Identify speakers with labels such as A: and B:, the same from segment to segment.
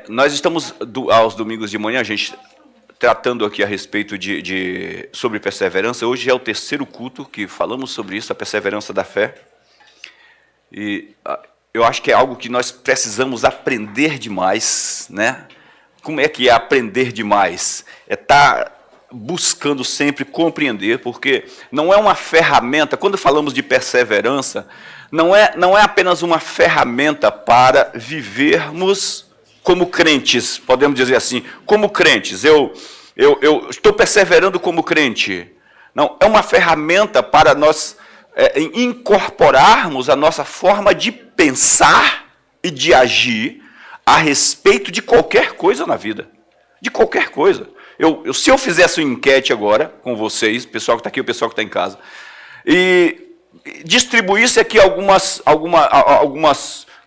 A: Nós estamos, aos domingos de manhã, a gente tratando aqui a respeito sobre perseverança. Hoje é o terceiro culto que falamos sobre isso, a perseverança da fé. E eu acho que é algo que nós precisamos aprender demais, né? Como é que é aprender demais? É estar buscando sempre compreender, porque não é uma ferramenta. Quando falamos de perseverança, não é apenas uma ferramenta para vivermos como crentes, podemos dizer assim, como crentes. Eu estou perseverando como crente. Não, é uma ferramenta para nós incorporarmos a nossa forma de pensar e de agir a respeito de qualquer coisa na vida. De qualquer coisa. Se eu fizesse uma enquete agora com vocês, o pessoal que está aqui e o pessoal que está em casa, e distribuísse aqui algumas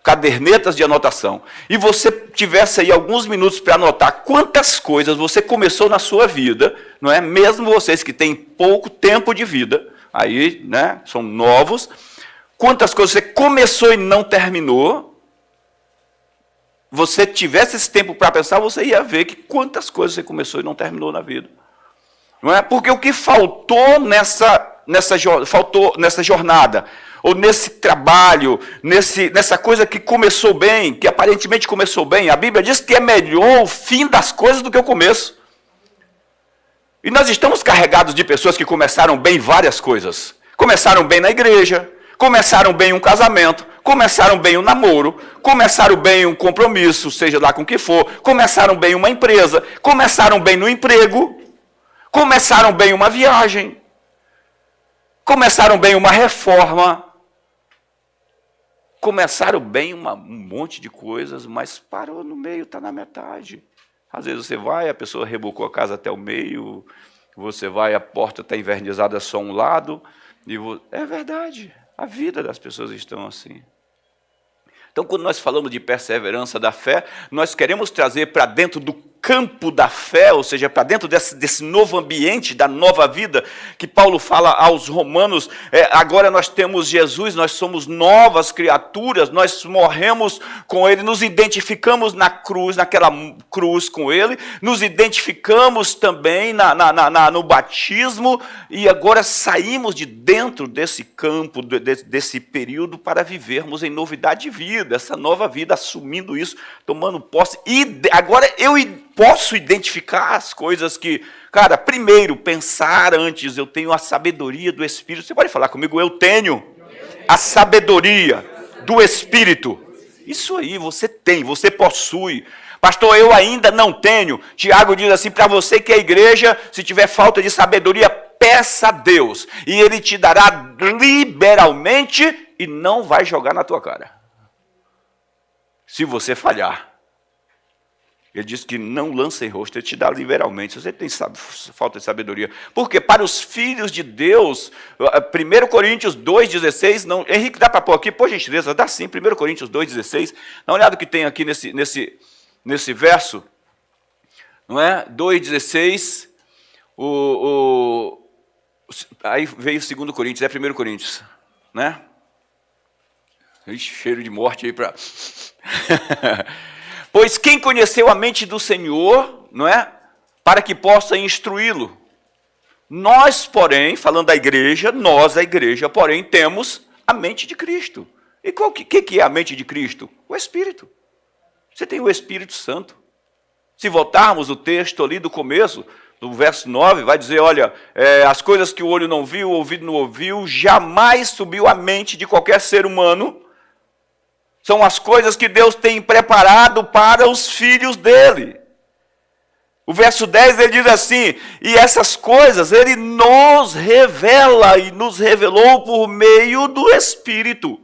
A: cadernetas de anotação, e você tivesse aí alguns minutos para anotar quantas coisas você começou na sua vida, não é? Mesmo vocês que têm pouco tempo de vida, aí, né, são novos, quantas coisas você começou e não terminou, você tivesse esse tempo para pensar, você ia ver que quantas coisas você começou e não terminou na vida. Não é? Porque o que faltou nessa jornada, ou nesse trabalho, nessa coisa que começou bem, que aparentemente começou bem, a Bíblia diz que é melhor o fim das coisas do que o começo. E nós estamos carregados de pessoas que começaram bem várias coisas. Começaram bem na igreja, começaram bem um casamento, começaram bem um namoro, começaram bem um compromisso, seja lá com o que for, começaram bem uma empresa, começaram bem no emprego, começaram bem uma viagem, começaram bem uma reforma, começaram bem um monte de coisas, mas parou no meio, está na metade. Às vezes você vai, a pessoa rebocou a casa até o meio, você vai, a porta está envernizada só um lado, é verdade, a vida das pessoas estão assim. Então, quando nós falamos de perseverança da fé, nós queremos trazer para dentro do campo da fé, ou seja, para dentro desse novo ambiente, da nova vida, que Paulo fala aos romanos, agora nós temos Jesus, nós somos novas criaturas, nós morremos com Ele, nos identificamos na cruz, naquela cruz com Ele, nos identificamos também no batismo, e agora saímos de dentro desse campo, desse período, para vivermos em novidade de vida, essa nova vida, assumindo isso, tomando posse, e agora eu posso identificar as coisas que, cara, primeiro, pensar antes, eu tenho a sabedoria do Espírito. Você pode falar comigo? Eu tenho a sabedoria do Espírito. Isso aí, você tem, você possui. Pastor, eu ainda não tenho. Tiago diz assim, para você que é igreja, se tiver falta de sabedoria, peça a Deus, e Ele te dará liberalmente, e não vai jogar na tua cara. Se você falhar. Ele diz que não lança em rosto, Ele te dá liberalmente. Se você tem falta de sabedoria. Porque para os filhos de Deus, 1 Coríntios 2,16, Henrique, dá para pôr aqui? Por gentileza, dá sim, 1 Coríntios 2,16. Dá uma olhada o que tem aqui nesse verso. Não é? 2,16. Aí veio o 2 Coríntios, é 1 Coríntios. Né? Ixi, cheiro de morte aí para... Pois quem conheceu a mente do Senhor, não é? Para que possa instruí-lo. Nós, porém, falando da igreja, nós, a igreja, porém, temos a mente de Cristo. E o que é a mente de Cristo? O Espírito. Você tem o Espírito Santo. Se voltarmos o texto ali do começo, do verso 9, vai dizer, olha, as coisas que o olho não viu, o ouvido não ouviu, jamais subiu à mente de qualquer ser humano, são as coisas que Deus tem preparado para os filhos dele. O verso 10, ele diz assim, e essas coisas ele nos revela, e nos revelou por meio do Espírito.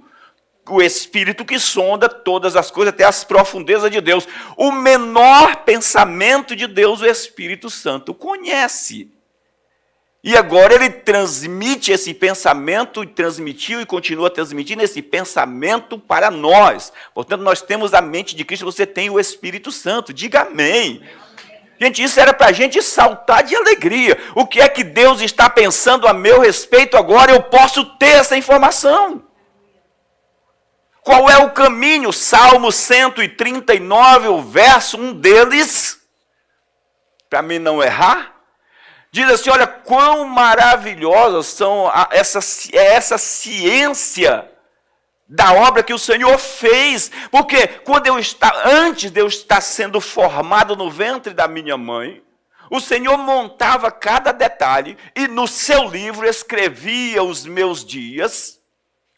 A: O Espírito que sonda todas as coisas, até as profundezas de Deus. O menor pensamento de Deus, o Espírito Santo conhece. E agora ele transmite esse pensamento, transmitiu e continua transmitindo esse pensamento para nós. Portanto, nós temos a mente de Cristo, você tem o Espírito Santo. Diga amém. Gente, isso era para a gente saltar de alegria. O que é que Deus está pensando a meu respeito agora? Eu posso ter essa informação. Qual é o caminho? Salmo 139, o verso 1 deles, para mim não errar, diz assim, olha, quão maravilhosas são essa ciência da obra que o Senhor fez, porque antes de eu estar sendo formado no ventre da minha mãe, o Senhor montava cada detalhe e no seu livro escrevia os meus dias,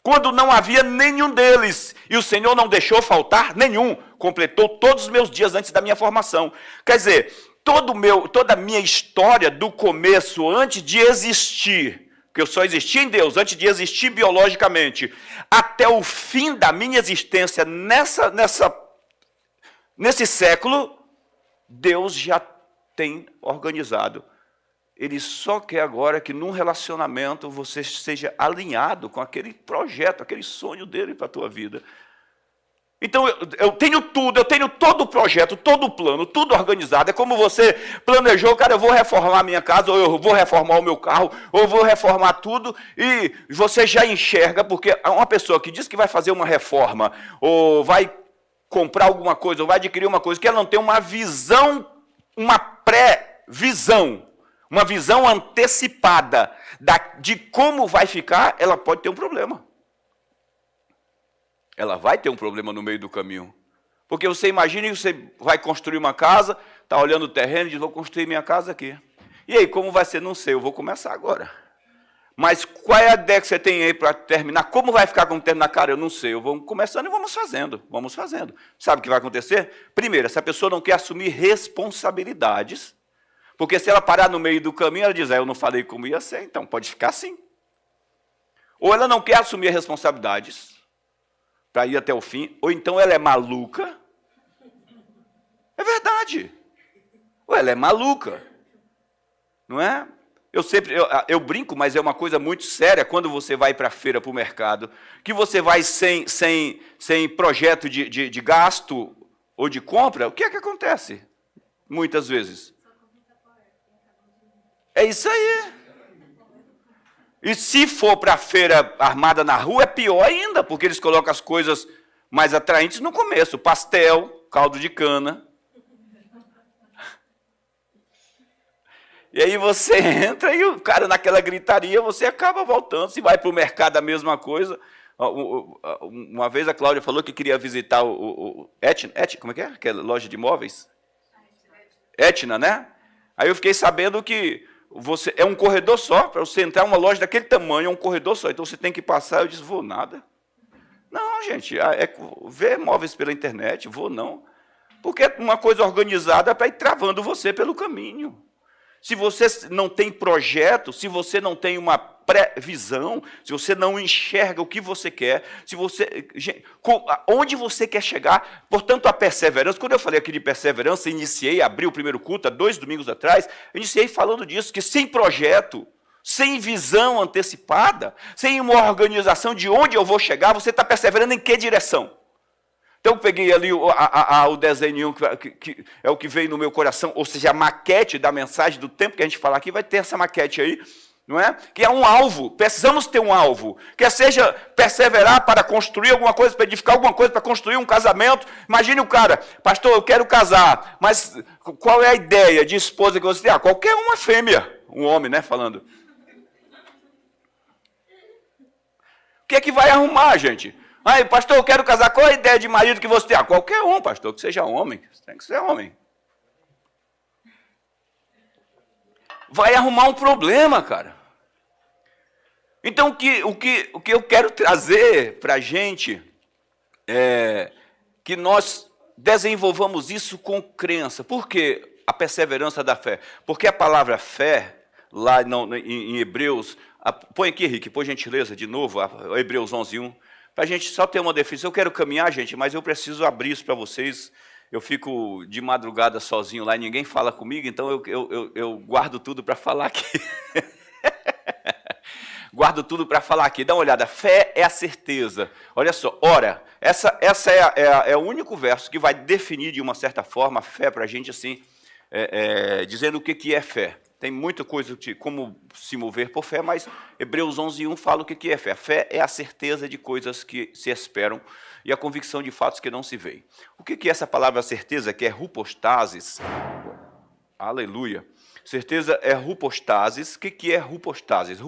A: quando não havia nenhum deles, e o Senhor não deixou faltar nenhum, completou todos os meus dias antes da minha formação. Quer dizer, toda a minha história do começo, antes de existir, porque eu só existia em Deus, antes de existir biologicamente, até o fim da minha existência nesse século, Deus já tem organizado. Ele só quer agora que num relacionamento você seja alinhado com aquele projeto, aquele sonho dele para a tua vida. Então eu tenho tudo, eu tenho todo o projeto, todo o plano, tudo organizado. É como você planejou, cara, eu vou reformar a minha casa, ou eu vou reformar o meu carro, ou eu vou reformar tudo, e você já enxerga, porque uma pessoa que diz que vai fazer uma reforma, ou vai comprar alguma coisa, ou vai adquirir uma coisa, que ela não tem uma visão, uma pré-visão, uma visão antecipada de como vai ficar, ela pode ter um problema. Ela vai ter um problema no meio do caminho. Porque você imagina que você vai construir uma casa, está olhando o terreno e diz, vou construir minha casa aqui. E aí, como vai ser? Não sei, eu vou começar agora. Mas qual é a ideia que você tem aí para terminar? Como vai ficar quando terminar? Cara, eu não sei, eu vou começando e vamos fazendo. Sabe o que vai acontecer? Primeiro, essa pessoa não quer assumir responsabilidades, porque se ela parar no meio do caminho, ela diz, eu não falei como ia ser, então pode ficar assim. Ou ela não quer assumir responsabilidades, para ir até o fim, ou então ela é maluca. É verdade. Ou ela é maluca. Não é? Eu brinco, mas é uma coisa muito séria quando você vai para a feira, para o mercado, que você vai sem projeto de gasto ou de compra, o que é que acontece? Muitas vezes. É isso aí. E se for para a feira armada na rua, é pior ainda, porque eles colocam as coisas mais atraentes no começo. Pastel, caldo de cana. E aí você entra e o cara naquela gritaria, você acaba voltando. Se vai para o mercado, a mesma coisa. Uma vez a Cláudia falou que queria visitar o Etna, como é que é? Aquela loja de imóveis? Etna, né? Aí eu fiquei sabendo que é um corredor só, para você entrar em uma loja daquele tamanho, é um corredor só. Então você tem que passar, eu disse, vou nada. Não, gente, ver móveis pela internet, vou não. Porque é uma coisa organizada para ir travando você pelo caminho. Se você não tem projeto, se você não tem uma previsão, se você não enxerga o que você quer, onde você quer chegar, portanto, a perseverança. Quando eu falei aqui de perseverança, abri o primeiro culto há 2 domingos atrás, eu iniciei falando disso, que sem projeto, sem visão antecipada, sem uma organização de onde eu vou chegar, você está perseverando em que direção? Então, eu peguei ali o desenho que é o que veio no meu coração, ou seja, a maquete da mensagem do tempo que a gente falar aqui, vai ter essa maquete aí, não é? Que é um alvo, precisamos ter um alvo, quer seja perseverar para construir alguma coisa, para edificar alguma coisa, para construir um casamento. Imagine o cara, pastor, eu quero casar, mas qual é a ideia de esposa que você tem? Qualquer uma fêmea, um homem, né, falando. O que é que vai arrumar, gente? Aí, pastor, eu quero casar, qual é a ideia de marido que você tem? Qualquer um, pastor, que seja homem, tem que ser homem. Vai arrumar um problema, cara. Então, o que eu quero trazer para a gente é que nós desenvolvamos isso com crença. Por quê? A perseverança da fé. Porque a palavra fé, lá em Hebreus, põe aqui, Henrique, por gentileza, de novo, Hebreus 11:1, para a gente só ter uma definição. Eu quero caminhar, gente, mas eu preciso abrir isso para vocês. Eu fico de madrugada sozinho lá e ninguém fala comigo, então eu guardo tudo para falar aqui. Guardo tudo para falar aqui. Dá uma olhada. Fé é a certeza. Olha só, ora, essa é o único verso que vai definir de uma certa forma a fé para a gente, assim, dizendo o que é fé. Tem muita coisa de como se mover por fé, mas Hebreus 11:1 fala o que é fé. A fé é a certeza de coisas que se esperam e a convicção de fatos que não se veem. O que é essa palavra certeza, que é hupostasis? Aleluia. Certeza é hupostasis. O que é hupostasis?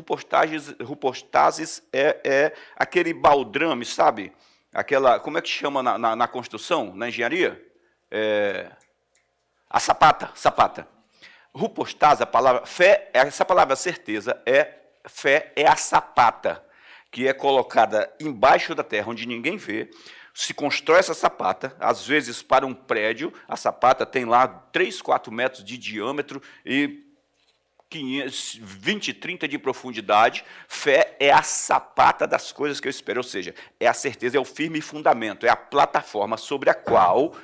A: Hupostasis é aquele baldrame, sabe? Aquela, como é que chama na construção, na engenharia? A sapata. Hupostasis, a palavra fé, essa palavra certeza fé é a sapata, que é colocada embaixo da terra, onde ninguém vê. Se constrói essa sapata, às vezes para um prédio, a sapata tem lá 3, 4 metros de diâmetro e 20, 30 de profundidade. Fé é a sapata das coisas que eu espero, ou seja, é a certeza, é o firme fundamento, é a plataforma sobre a qual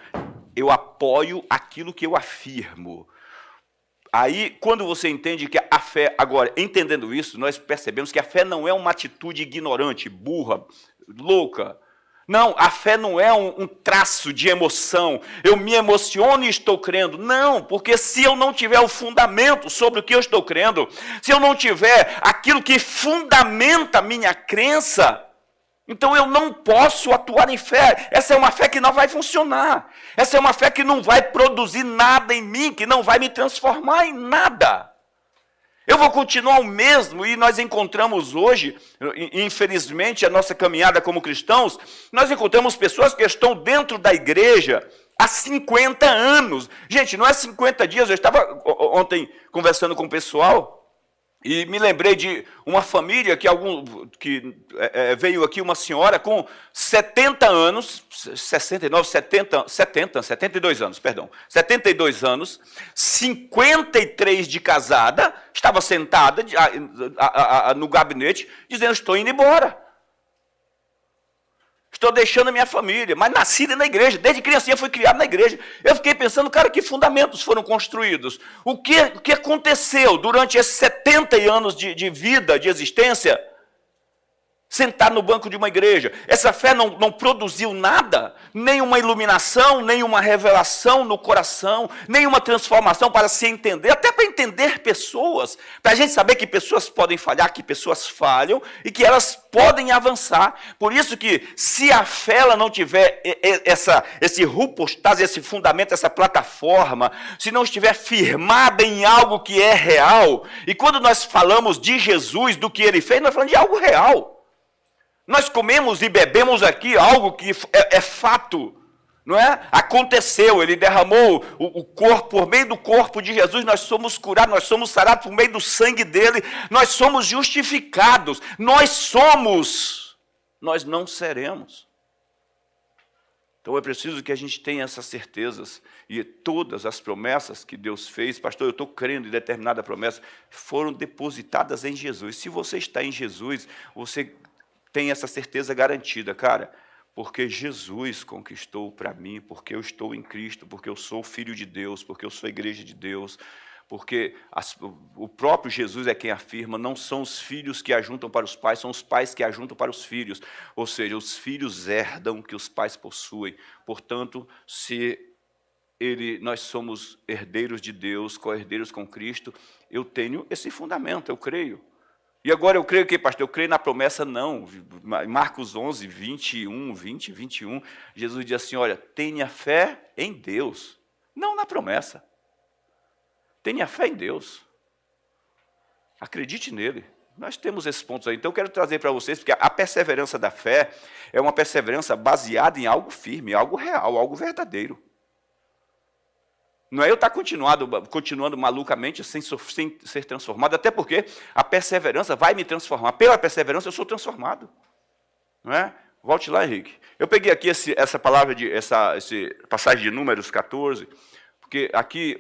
A: eu apoio aquilo que eu afirmo. Aí, quando você entende que a fé, agora, entendendo isso, nós percebemos que a fé não é uma atitude ignorante, burra, louca. Não, a fé não é um traço de emoção. Eu me emociono e estou crendo. Não, porque se eu não tiver o fundamento sobre o que eu estou crendo, se eu não tiver aquilo que fundamenta a minha crença, então eu não posso atuar em fé. Essa é uma fé que não vai funcionar. Essa é uma fé que não vai produzir nada em mim, que não vai me transformar em nada. Eu vou continuar o mesmo, e nós encontramos hoje, infelizmente, a nossa caminhada como cristãos, nós encontramos pessoas que estão dentro da igreja há 50 anos. Gente, não é 50 dias, eu estava ontem conversando com o pessoal, e me lembrei de uma família que veio aqui, uma senhora com 70 anos, 69, 72 anos, perdão, 72 anos, 53 de casada, estava sentada no gabinete, dizendo, estou indo embora. Estou deixando a minha família, mas nascida na igreja, desde criancinha fui criado na igreja. Eu fiquei pensando, cara, que fundamentos foram construídos? O que aconteceu durante esses 70 anos de vida, de existência? Sentar no banco de uma igreja. Essa fé não produziu nada, nenhuma iluminação, nenhuma revelação no coração, nenhuma transformação para se entender, até para entender pessoas, para a gente saber que pessoas podem falhar, que pessoas falham e que elas podem avançar. Por isso que se a fé ela não tiver esse rupostase, esse fundamento, essa plataforma, se não estiver firmada em algo que é real, e quando nós falamos de Jesus, do que ele fez, nós falamos de algo real. Nós comemos e bebemos aqui algo que é fato, não é? Aconteceu, ele derramou o corpo, por meio do corpo de Jesus, nós somos curados, nós somos sarados por meio do sangue dele, nós somos justificados, nós não seremos. Então é preciso que a gente tenha essas certezas, e todas as promessas que Deus fez, pastor, eu estou crendo em determinada promessa, foram depositadas em Jesus. Se você está em Jesus, você tem essa certeza garantida, cara, porque Jesus conquistou para mim, porque eu estou em Cristo, porque eu sou filho de Deus, porque eu sou igreja de Deus, porque o próprio Jesus é quem afirma, não são os filhos que ajuntam para os pais, são os pais que ajuntam para os filhos, ou seja, os filhos herdam o que os pais possuem. Portanto, se nós somos herdeiros de Deus, co-herdeiros com Cristo, eu tenho esse fundamento, eu creio. E agora eu creio que, pastor, eu creio na promessa, não. Marcos 11, 21, Jesus diz assim, olha, tenha fé em Deus, não na promessa. Tenha fé em Deus. Acredite nele. Nós temos esses pontos aí. Então eu quero trazer para vocês, porque a perseverança da fé é uma perseverança baseada em algo firme, algo real, algo verdadeiro. Não é eu estar continuando malucamente sem ser transformado, até porque a perseverança vai me transformar. Pela perseverança eu sou transformado. Não é? Volte lá, Henrique. Eu peguei aqui essa palavra, essa passagem de Números 14, porque aqui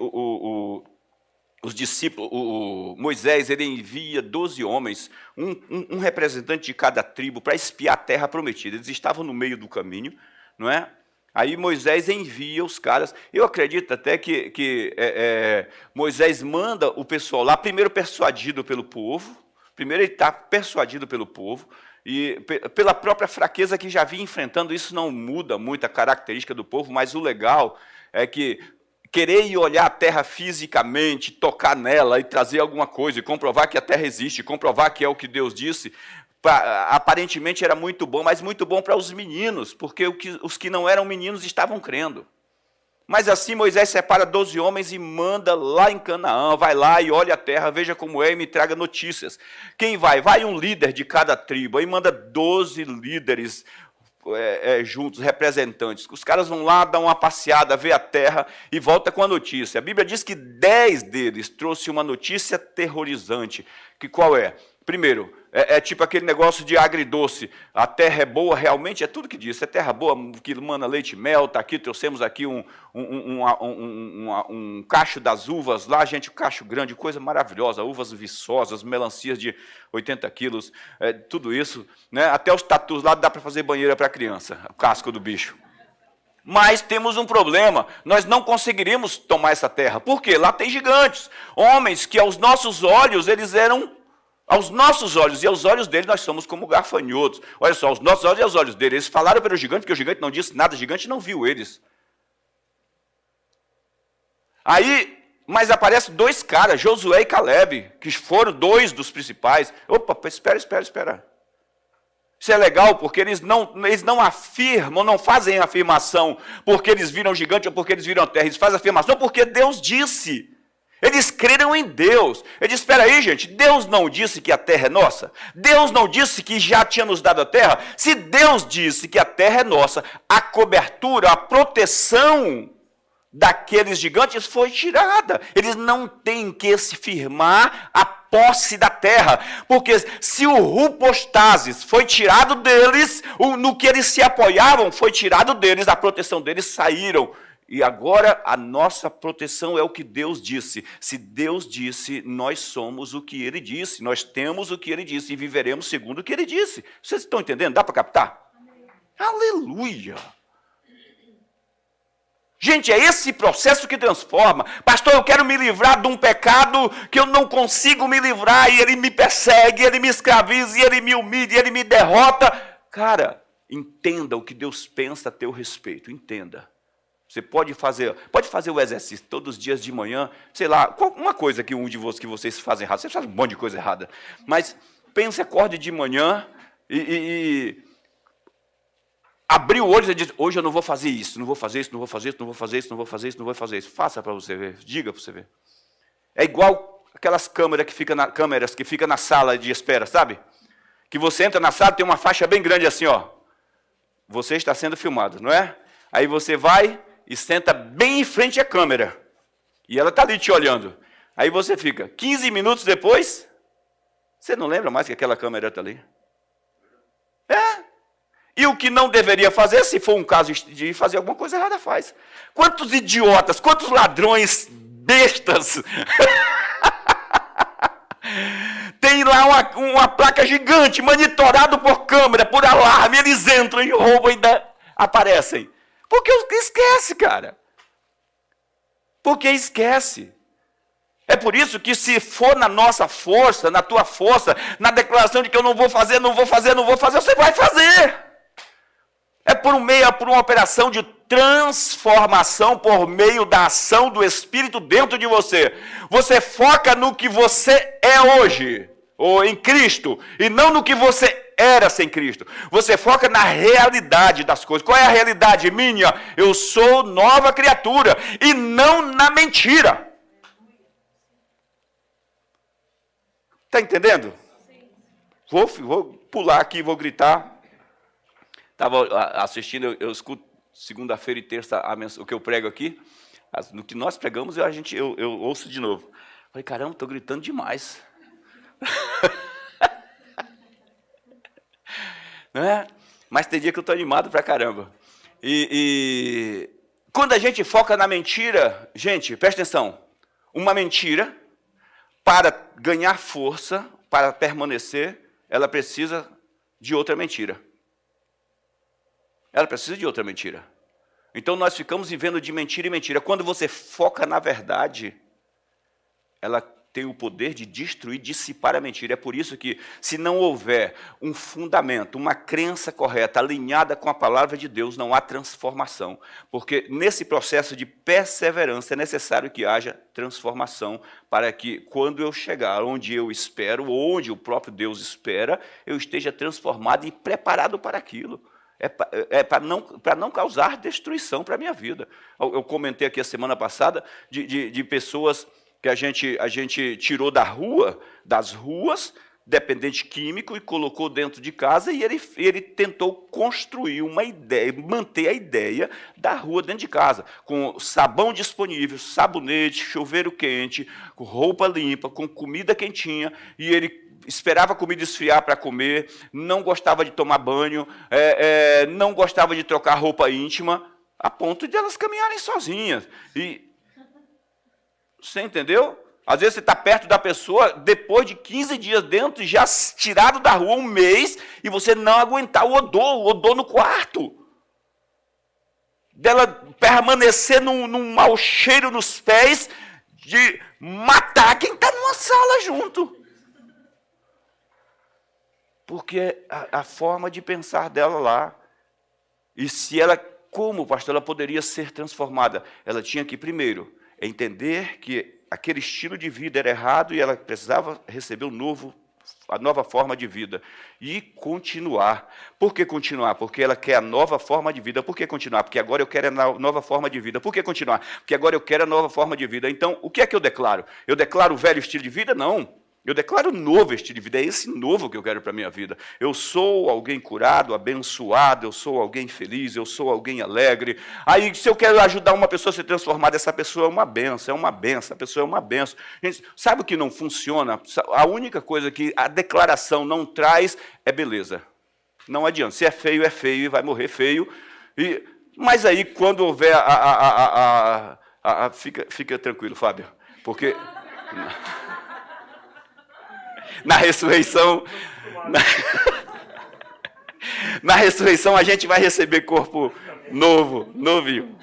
A: os discípulos, Moisés, ele envia 12 homens, um representante de cada tribo, para espiar a terra prometida. Eles estavam no meio do caminho, não é? Aí Moisés envia os caras. Eu acredito até que Moisés manda o pessoal lá, primeiro persuadido pelo povo, primeiro ele está persuadido pelo povo, e pela própria fraqueza que já vinha enfrentando, isso não muda muito a característica do povo, mas o legal é que querer ir olhar a terra fisicamente, tocar nela e trazer alguma coisa, e comprovar que a terra existe, comprovar que é o que Deus disse, aparentemente era muito bom, mas muito bom para os meninos, porque os que não eram meninos estavam crendo. Mas assim Moisés separa 12 homens e manda lá em Canaã, vai lá e olha a terra, veja como é e me traga notícias. Quem vai? Vai um líder de cada tribo, aí manda 12 líderes juntos, representantes. Os caras vão lá, dão uma passeada, vê a terra e volta com a notícia. A Bíblia diz que 10 deles trouxe uma notícia aterrorizante, que qual é? Primeiro, tipo aquele negócio de agridoce. A terra é boa, realmente é tudo que diz. É terra boa, que mana leite e mel, está aqui, trouxemos aqui um cacho das uvas lá, gente, um cacho grande, coisa maravilhosa, uvas viçosas, melancias de 80 quilos, tudo isso. Né? Até os tatus lá dá para fazer banheira para criança, o casco do bicho. Mas temos um problema, nós não conseguiríamos tomar essa terra. Por quê? Lá tem gigantes, homens que aos nossos olhos, eles eram... Aos nossos olhos e aos olhos dele, nós somos como gafanhotos. Olha só, aos nossos olhos e aos olhos dele. Eles falaram pelo gigante, porque o gigante não disse nada, o gigante não viu eles. Aí, mas aparecem 2 caras, Josué e Caleb, que foram 2 dos principais. Opa, espera. Isso é legal, porque eles não afirmam, não fazem afirmação porque eles viram o gigante ou porque eles viram a terra. Eles fazem afirmação porque Deus disse. Eles creram em Deus. Eles disseram, espera aí, gente, Deus não disse que a terra é nossa? Deus não disse que já tinha nos dado a terra? Se Deus disse que a terra é nossa, a cobertura, a proteção daqueles gigantes foi tirada. Eles não têm que se firmar a posse da terra, porque se o Rupostasis foi tirado deles, no que eles se apoiavam foi tirado deles, a proteção deles saíram. E agora a nossa proteção é o que Deus disse. Se Deus disse, nós somos o que Ele disse. Nós temos o que Ele disse e viveremos segundo o que Ele disse. Vocês estão entendendo? Dá para captar? Amém. Aleluia! Gente, é esse processo que transforma. Pastor, eu quero me livrar de um pecado que eu não consigo me livrar e ele me persegue, ele me escraviza, e ele me humilha, e ele me derrota. Cara, entenda o que Deus pensa a teu respeito. Entenda. Você pode fazer o exercício todos os dias de manhã, sei lá, uma coisa que que vocês fazem errado, vocês fazem um monte de coisa errada, mas pense, acorde de manhã e abrir o olho e diz, hoje eu não vou fazer isso, não vou fazer isso, não vou fazer isso, não vou fazer isso, não vou fazer isso, não vou fazer isso. Faça para você ver, diga para você ver. É igual aquelas câmeras que ficam na sala de espera, sabe? Que você entra na sala, tem uma faixa bem grande assim, ó. Você está sendo filmado, não é? Aí você vai e senta bem em frente à câmera. E ela está ali te olhando. Aí você fica 15 minutos depois, você não lembra mais que aquela câmera está ali. E o que não deveria fazer, se for um caso de fazer alguma coisa errada, faz. Quantos idiotas, quantos ladrões bestas. Tem lá uma placa gigante, monitorado por câmera, por alarme, eles entram e roubam e ainda aparecem. Porque esquece, cara. Porque esquece. É por isso que se for na nossa força, na tua força, na declaração de que eu não vou fazer, você vai fazer. É por uma operação de transformação por meio da ação do Espírito dentro de você. Você foca no que você é hoje, ou em Cristo, e não no que você era sem Cristo. Você foca na realidade das coisas. Qual é a realidade minha? Eu sou nova criatura, e não na mentira. Está entendendo? Vou pular aqui, vou gritar. Estava assistindo, eu escuto segunda-feira e terça o que eu prego aqui. No que nós pregamos, eu ouço de novo. Falei, caramba, estou gritando demais. Não é? Mas tem dia que eu estou animado pra caramba. E quando a gente foca na mentira, gente, presta atenção. Uma mentira, para ganhar força, para permanecer, ela precisa de outra mentira. Ela precisa de outra mentira. Então nós ficamos vivendo de mentira em mentira. Quando você foca na verdade, ela tem o poder de destruir, dissipar a mentira. É por isso que, se não houver um fundamento, uma crença correta, alinhada com a palavra de Deus, não há transformação. Porque nesse processo de perseverança é necessário que haja transformação, para que, quando eu chegar onde eu espero, ou onde o próprio Deus espera, eu esteja transformado e preparado para aquilo. Para não causar destruição para a minha vida. Eu comentei aqui a semana passada de pessoas que a gente tirou das ruas, dependente químico, e colocou dentro de casa, e ele tentou construir uma ideia, manter a ideia da rua dentro de casa, com sabão disponível, sabonete, chuveiro quente, com roupa limpa, com comida quentinha, e ele esperava a comida esfriar para comer, não gostava de tomar banho, não gostava de trocar roupa íntima, a ponto de elas caminharem sozinhas. Você entendeu? Às vezes você está perto da pessoa, depois de 15 dias dentro, já tirado da rua um mês, e você não aguentar o odor no quarto. Dela permanecer num mau cheiro nos pés, de matar quem está numa sala junto. Porque a forma de pensar dela lá, e se ela, como pastor, ela poderia ser transformada? Ela tinha que, primeiro, entender que aquele estilo de vida era errado e ela precisava receber a nova forma de vida. E continuar. Por que continuar? Porque ela quer a nova forma de vida. Por que continuar? Porque agora eu quero a nova forma de vida. Por que continuar? Porque agora eu quero a nova forma de vida. Então, o que é que eu declaro? Eu declaro o velho estilo de vida? Não. Eu declaro novo estilo de vida, é esse novo que eu quero para a minha vida. Eu sou alguém curado, abençoado, eu sou alguém feliz, eu sou alguém alegre. Aí, se eu quero ajudar uma pessoa a ser transformada, essa pessoa é uma benção, a pessoa é uma benção. Gente, sabe o que não funciona? A única coisa que a declaração não traz é beleza. Não adianta, se é feio e vai morrer feio. Mas aí, quando houver fica tranquilo, Fábio, porque... Na ressurreição, na ressurreição a gente vai receber corpo novinho.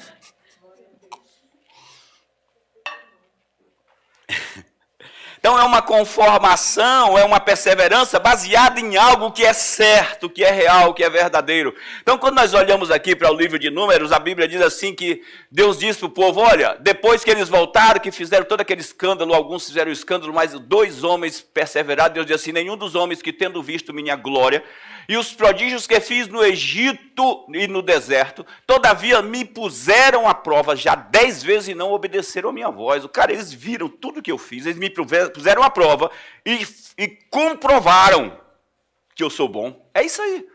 A: Então é uma conformação, é uma perseverança baseada em algo que é certo, que é real, que é verdadeiro. Então quando nós olhamos aqui para o livro de Números, a Bíblia diz assim que Deus disse para o povo, olha, depois que eles voltaram, que fizeram todo aquele escândalo, alguns fizeram escândalo, mas 2 homens perseveraram, Deus diz assim, nenhum dos homens que tendo visto minha glória, e os prodígios que fiz no Egito e no deserto, todavia me puseram à prova já 10 vezes e não obedeceram a minha voz. Cara, eles viram tudo que eu fiz, eles me puseram à prova e comprovaram que eu sou bom. É isso aí.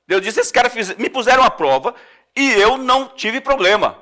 A: Deus disse, esses caras me puseram à prova e eu não tive problema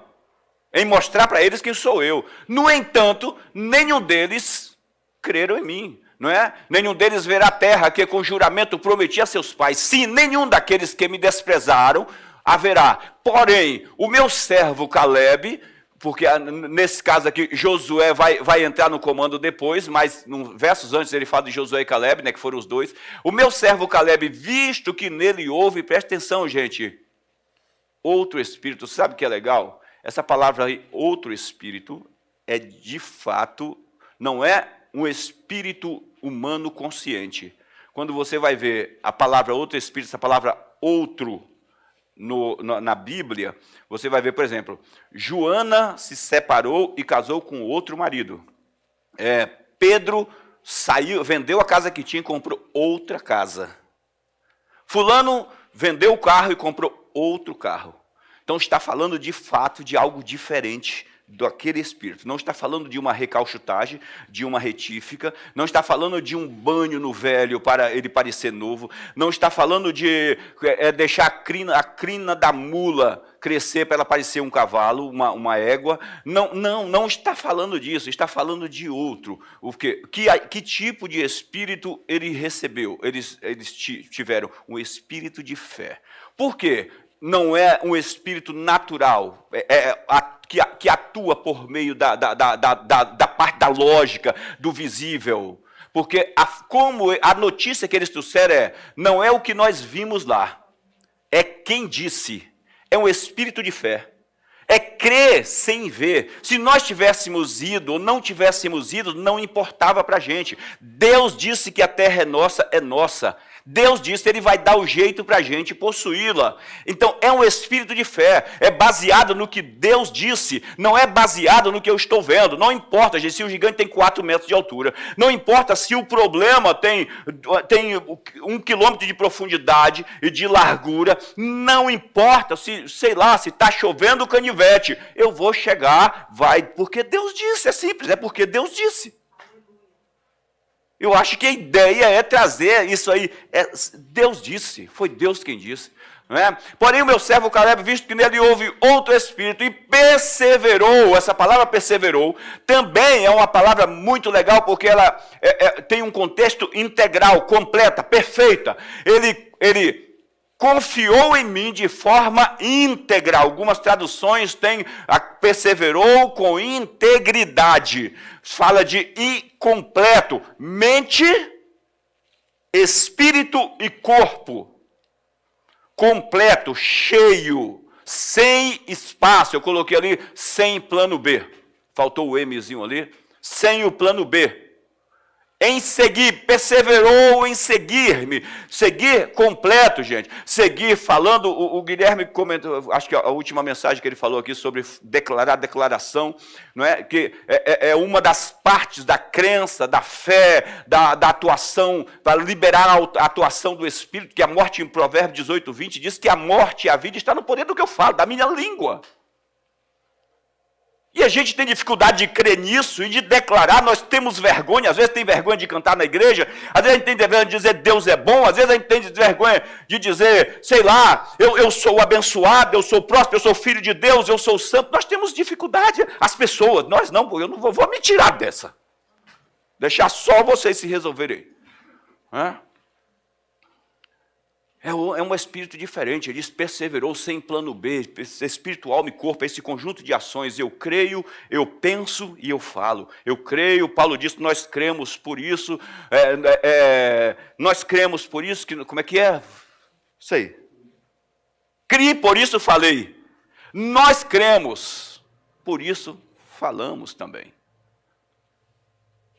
A: em mostrar para eles quem sou eu. No entanto, nenhum deles creram em mim. Não é? Nenhum deles verá a terra que com juramento prometi a seus pais. Sim, nenhum daqueles que me desprezaram haverá. Porém, o meu servo Caleb, porque nesse caso aqui Josué vai entrar no comando depois, mas versos antes ele fala de Josué e Caleb, né, que foram os 2. O meu servo Caleb, visto que nele houve, presta atenção, gente, outro espírito. Sabe o que é legal? Essa palavra aí, outro espírito, é de fato, não é um espírito humano consciente. Quando você vai ver a palavra outro espírito, essa palavra outro na Bíblia, você vai ver, por exemplo, Joana se separou e casou com outro marido. Pedro saiu, vendeu a casa que tinha e comprou outra casa. Fulano vendeu o carro e comprou outro carro. Então está falando de fato de algo diferente daquele espírito. Não está falando de uma recalchutagem, de uma retífica, não está falando de um banho no velho para ele parecer novo, não está falando de deixar a crina da mula crescer para ela parecer um cavalo, uma égua. Não está falando disso, está falando de outro. Que tipo de espírito ele recebeu? Eles tiveram um espírito de fé. Por quê? Não é um espírito natural, que atua por meio da parte da lógica, do visível. Porque como a notícia que eles trouxeram não é o que nós vimos lá, é quem disse, é um espírito de fé. é crer sem ver. Se nós tivéssemos ido ou não tivéssemos ido, não importava para a gente. Deus disse que a terra é nossa, é nossa. Deus disse, Ele vai dar o jeito para a gente possuí-la. Então, é um espírito de fé, é baseado no que Deus disse, não é baseado no que eu estou vendo. Não importa, gente, se o gigante tem 4 metros de altura, não importa se o problema tem 1 quilômetro de profundidade e de largura, não importa se, sei lá, se está chovendo canivete, eu vou chegar, vai, porque Deus disse, é simples, é porque Deus disse. Eu acho que a ideia é trazer isso aí. Deus disse, foi Deus quem disse. Não é? Porém, o meu servo Caleb, visto que nele houve outro espírito e perseverou, essa palavra perseverou, também é uma palavra muito legal, porque ela tem um contexto integral, completa, perfeita. Ele confiou em mim de forma íntegra. Algumas traduções têm perseverou com integridade. Fala de incompleto. Mente, espírito e corpo. Completo, cheio, sem espaço. Eu coloquei ali sem plano B. Faltou o Mzinho ali. Sem o plano B. Em seguir, perseverou em seguir-me. Seguir completo, gente. Seguir falando, o Guilherme comentou, acho que a última mensagem que ele falou aqui sobre declaração, não é? Que é uma das partes da crença, da fé, da atuação, para liberar a atuação do Espírito, que a morte em Provérbios 18, 20 diz que a morte e a vida está no poder do que eu falo, da minha língua. E a gente tem dificuldade de crer nisso e de declarar, nós temos vergonha, às vezes tem vergonha de cantar na igreja, às vezes a gente tem vergonha de dizer Deus é bom, às vezes a gente tem vergonha de dizer, sei lá, eu sou abençoado, eu sou próspero, eu sou filho de Deus, eu sou santo. Nós temos dificuldade, as pessoas, nós não, eu não vou me tirar dessa. Deixar só vocês se resolverem. É um espírito diferente, ele diz, perseverou sem plano B, espírito, alma e corpo, esse conjunto de ações, eu creio, eu penso e eu falo. Eu creio, Paulo diz, nós cremos por isso, nós cremos por isso, como é que é? Sei. Criei, por isso falei. Nós cremos, por isso falamos também.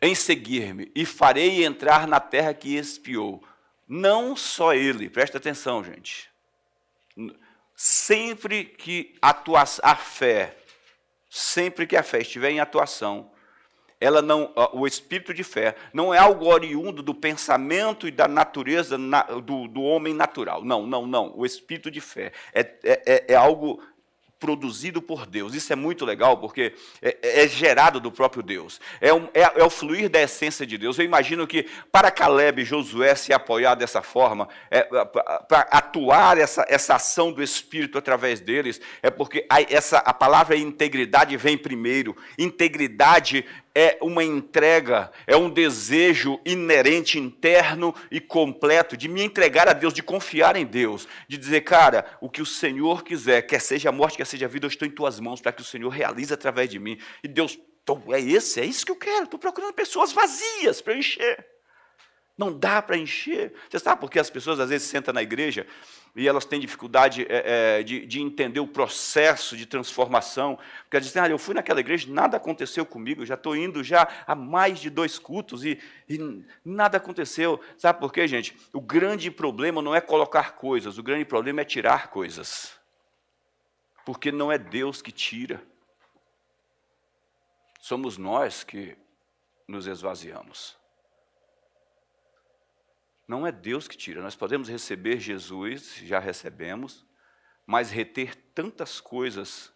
A: Em seguir-me, e farei entrar na terra que espiou. Não só ele, presta atenção, gente. Sempre que a fé estiver em atuação, o espírito de fé não é algo oriundo do pensamento e da natureza do homem natural. Não. O espírito de fé é algo produzido por Deus. Isso é muito legal, porque é gerado do próprio Deus. É o fluir da essência de Deus. Eu imagino que para Caleb e Josué se apoiar dessa forma, para atuar essa ação do Espírito através deles, é porque a palavra integridade vem primeiro. Integridade é uma entrega, é um desejo inerente, interno e completo de me entregar a Deus, de confiar em Deus, de dizer, cara, o que o Senhor quiser, quer seja a morte, quer seja a vida, eu estou em tuas mãos para que o Senhor realize através de mim. E Deus, é isso que eu quero, estou procurando pessoas vazias para encher. Não dá para encher. Você sabe por que as pessoas às vezes sentam na igreja e elas têm dificuldade de entender o processo de transformação? Porque elas dizem, eu fui naquela igreja, nada aconteceu comigo, já estou indo já há mais de 2 cultos e nada aconteceu. Sabe por quê, gente? O grande problema não é colocar coisas, o grande problema é tirar coisas. Porque não é Deus que tira. Somos nós que nos esvaziamos. Não é Deus que tira, nós podemos receber Jesus, já recebemos, mas reter tantas coisas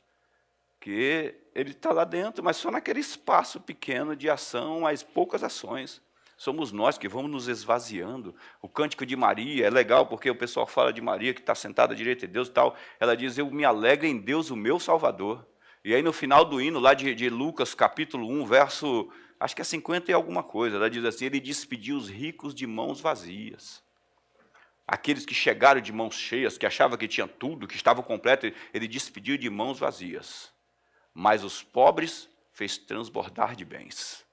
A: que ele está lá dentro, mas só naquele espaço pequeno de ação, mas poucas ações. Somos nós que vamos nos esvaziando. O cântico de Maria é legal, porque o pessoal fala de Maria, que está sentada à direita de Deus e tal, ela diz, eu me alegro em Deus, o meu Salvador. E aí no final do hino, lá de Lucas, capítulo 1, verso... acho que é 50 e alguma coisa, ela diz assim, ele despediu os ricos de mãos vazias. Aqueles que chegaram de mãos cheias, que achavam que tinham tudo, que estavam completos, ele despediu de mãos vazias. Mas os pobres fez transbordar de bens.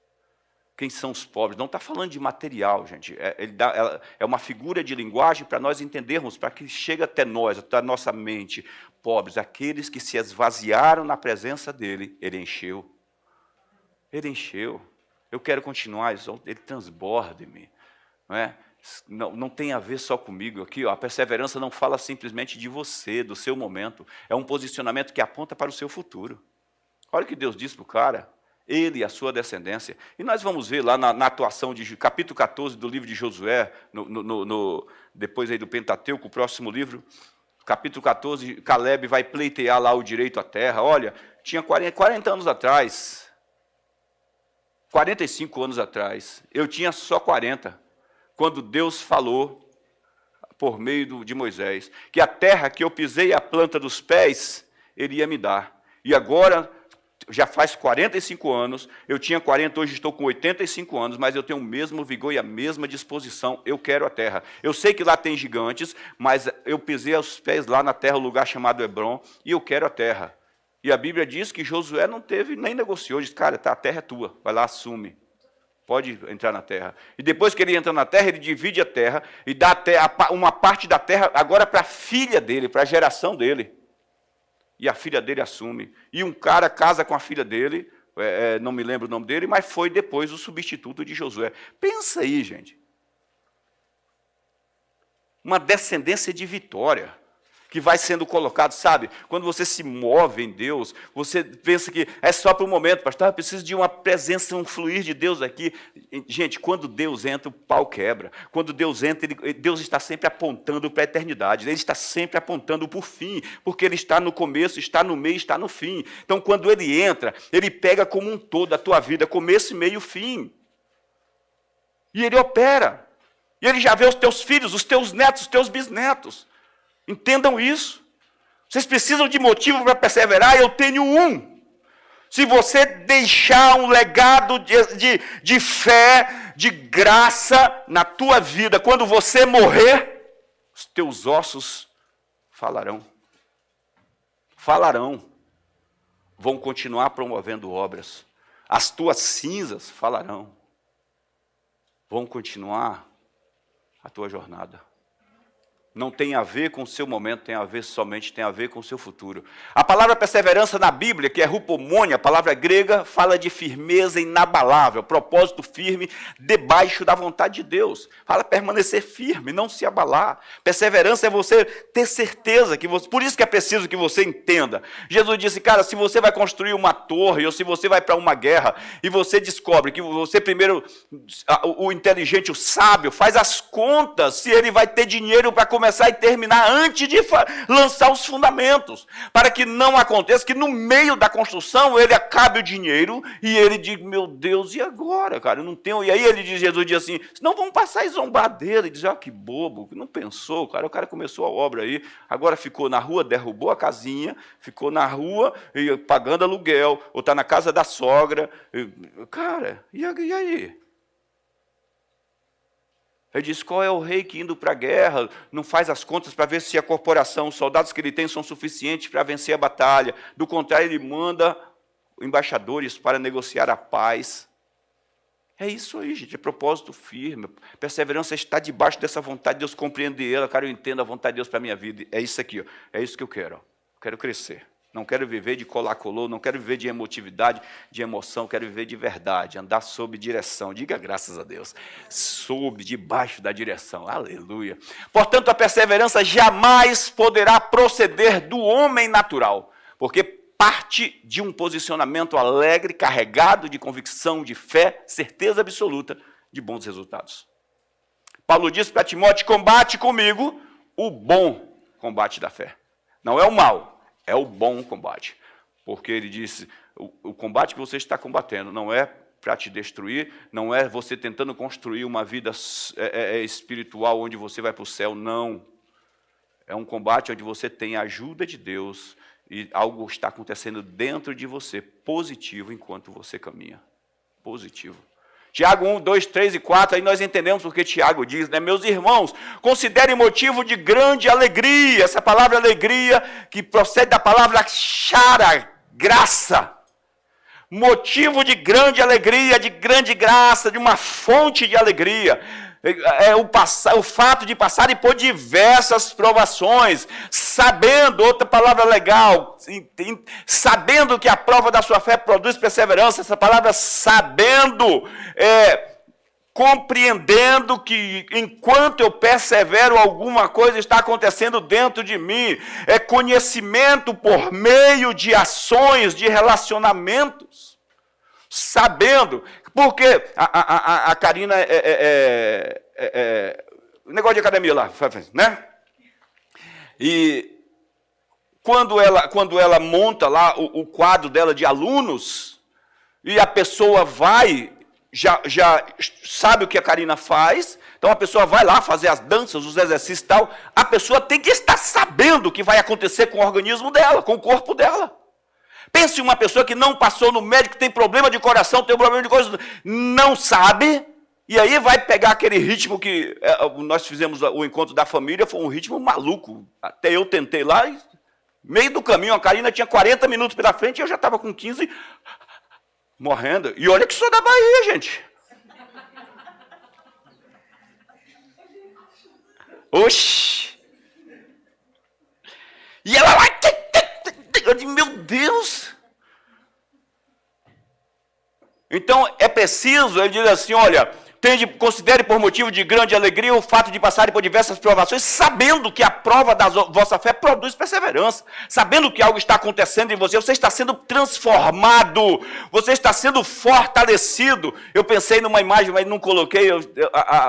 A: Quem são os pobres? Não está falando de material, gente. É uma figura de linguagem para nós entendermos, para que chegue até nós, até a nossa mente. pobres, aqueles que se esvaziaram na presença dele, ele encheu. Ele encheu. Eu quero continuar, ele transborda em mim. Não tem a ver só comigo aqui. A perseverança não fala simplesmente de você, do seu momento. É um posicionamento que aponta para o seu futuro. Olha o que Deus diz para o cara. Ele e a sua descendência. E nós vamos ver lá na atuação de capítulo 14 do livro de Josué, depois aí do Pentateuco, o próximo livro, capítulo 14, Caleb vai pleitear lá o direito à terra. Olha, tinha 40 anos atrás, 45 anos atrás, eu tinha só 40, quando Deus falou, por meio de Moisés, que a terra que eu pisei a planta dos pés, ele ia me dar. E agora, já faz 45 anos, eu tinha 40, hoje estou com 85 anos, mas eu tenho o mesmo vigor e a mesma disposição, eu quero a terra. Eu sei que lá tem gigantes, mas eu pisei os pés lá na terra, um lugar chamado Hebron, e eu quero a terra. E a Bíblia diz que Josué não teve, nem negociou, disse, cara, a terra é tua, vai lá, assume. Pode entrar na terra. E depois que ele entra na terra, ele divide a terra e dá uma parte da terra agora para a filha dele, para a geração dele. E a filha dele assume. E um cara casa com a filha dele, não me lembro o nome dele, mas foi depois o substituto de Josué. Pensa aí, gente. Uma descendência de vitória que vai sendo colocado, sabe? Quando você se move em Deus, você pensa que é só para o momento, pastor, eu preciso de uma presença, um fluir de Deus aqui. Gente, quando Deus entra, o pau quebra. Quando Deus entra, Deus está sempre apontando para a eternidade. Ele está sempre apontando para o fim, porque Ele está no começo, está no meio, está no fim. Então, quando Ele entra, Ele pega como um todo a tua vida, começo, meio, fim. E Ele opera. E Ele já vê os teus filhos, os teus netos, os teus bisnetos. Entendam isso. Vocês precisam de motivo para perseverar, eu tenho um. Se você deixar um legado de fé, de graça na tua vida, quando você morrer, os teus ossos falarão. Falarão. Vão continuar promovendo obras. As tuas cinzas falarão. Vão continuar a tua jornada. Não tem a ver com o seu momento, tem a ver com o seu futuro. A palavra perseverança na Bíblia, que é rupomônia, a palavra grega, fala de firmeza inabalável, propósito firme debaixo da vontade de Deus. Fala permanecer firme, não se abalar. Perseverança é você ter certeza, por isso que é preciso que você entenda. Jesus disse, cara, se você vai construir uma torre, ou se você vai para uma guerra, e você descobre que você primeiro, o inteligente, o sábio, faz as contas, se ele vai ter dinheiro para começar e terminar antes de lançar os fundamentos, para que não aconteça que no meio da construção ele acabe o dinheiro e ele diga, meu Deus, e agora, cara, eu não tenho, e aí Jesus diz assim, senão vão passar e zombar dele, e dizer, que bobo, não pensou, cara, o cara começou a obra aí, agora ficou na rua, derrubou a casinha, ficou na rua pagando aluguel, ou está na casa da sogra, cara, e aí? Ele diz, qual é o rei que indo para a guerra não faz as contas para ver se a corporação, os soldados que ele tem são suficientes para vencer a batalha. Do contrário, ele manda embaixadores para negociar a paz. É isso aí, gente, é propósito firme. Perseverança está debaixo dessa vontade de Deus, compreender ela. Cara, eu entendo a vontade de Deus para a minha vida. É isso aqui, é isso que eu quero. Eu quero crescer. Não quero viver de colar-colou, não quero viver de emotividade, de emoção, quero viver de verdade, andar sob direção. Diga graças a Deus. Sob, debaixo da direção. Aleluia. Portanto, a perseverança jamais poderá proceder do homem natural, porque parte de um posicionamento alegre, carregado de convicção, de fé, certeza absoluta de bons resultados. Paulo diz para Timóteo, combate comigo o bom combate da fé. Não é o mal. É o bom combate, porque ele disse, o combate que você está combatendo não é para te destruir, não é você tentando construir uma vida espiritual onde você vai para o céu, não. É um combate onde você tem a ajuda de Deus e algo está acontecendo dentro de você, positivo, enquanto você caminha. Positivo. Tiago 1, 2, 3 e 4, aí nós entendemos o que Tiago diz, né? Meus irmãos, considerem motivo de grande alegria, essa palavra alegria que procede da palavra chara, graça. Motivo de grande alegria, de grande graça, de uma fonte de alegria. É o fato de passarem por diversas provações, sabendo, outra palavra legal, sabendo que a prova da sua fé produz perseverança. Essa palavra sabendo, compreendendo que enquanto eu persevero, alguma coisa está acontecendo dentro de mim. É conhecimento por meio de ações, de relacionamentos. Sabendo, porque a Karina negócio de academia lá, né? E quando ela monta lá o quadro dela de alunos, e a pessoa vai, já sabe o que a Karina faz, então a pessoa vai lá fazer as danças, os exercícios e tal, a pessoa tem que estar sabendo o que vai acontecer com o organismo dela, com o corpo dela. Pense em uma pessoa que não passou no médico, tem problema de coração, tem problema de coisa, não sabe, e aí vai pegar aquele ritmo que nós fizemos o encontro da família, foi um ritmo maluco. Até eu tentei lá, e meio do caminho, a Karina tinha 40 minutos pela frente, e eu já estava com 15, morrendo. E olha que sou da Bahia, gente. Oxi! E ela lá... Eu disse, meu Deus! Então, é preciso, ele diz assim, olha, considere por motivo de grande alegria o fato de passarem por diversas provações, sabendo que a prova da vossa fé produz perseverança, sabendo que algo está acontecendo em você, você está sendo transformado, você está sendo fortalecido. Eu pensei numa imagem, mas não coloquei